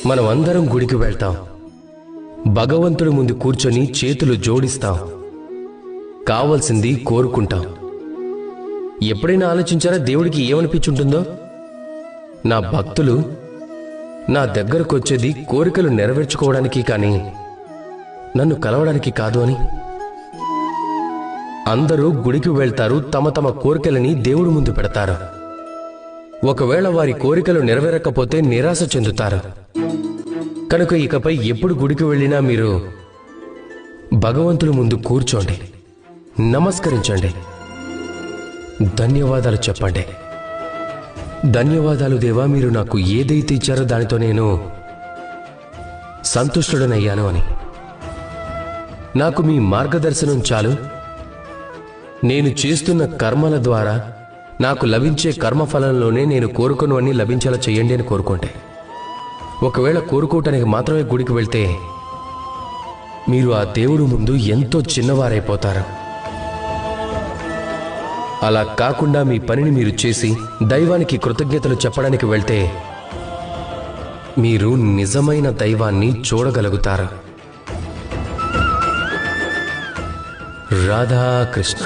మనం అందరం గుడికి వెళ్తాం, భగవంతుడి ముందు కూర్చొని చేతులు జోడిస్తాం, కావలసింది కోరుకుంటాం. ఎప్పుడైనా ఆలోచించారా దేవుడికి ఏమనిపించుంటుందో? నా భక్తులు నా దగ్గరకు వచ్చేది కోరికలు నెరవేర్చుకోవడానికి కానీ నన్ను కలవడానికి కాదు అని. అందరూ గుడికి వెళ్తారు, తమ తమ కోరికలని దేవుడి ముందు పెడతారు. ఒకవేళ వారి కోరికలు నెరవేరకపోతే నిరాశ చెందుతారు. కనుక ఇకపై ఎప్పుడు గుడికి వెళ్ళినా మీరు భగవంతుడి ముందు కూర్చోండి, నమస్కరించండి, ధన్యవాదాలు చెప్పండి. ధన్యవాదాలు దేవా, మీరు నాకు ఏదైతే ఇచ్చారో దానితో నేను సంతుష్టుడనయ్యాను అని. నాకు మీ మార్గదర్శనం చాలు. నేను చేస్తున్న కర్మల ద్వారా నాకు లభించే కర్మఫలంలోనే నేను కోరుకున్నవన్నీ లభించేలా చేయండి అని కోరుకుంటే. ఒకవేళ కోరుకోవటానికి మాత్రమే గుడికి వెళ్తే మీరు ఆ దేవుడు ముందు ఎంతో చిన్నవారైపోతారు. అలా కాకుండా మీ పనిని మీరు చేసి దైవానికి కృతజ్ఞతలు చెప్పడానికి వెళ్తే మీరు నిజమైన దైవాన్ని చూడగలుగుతారు. రాధాకృష్ణ.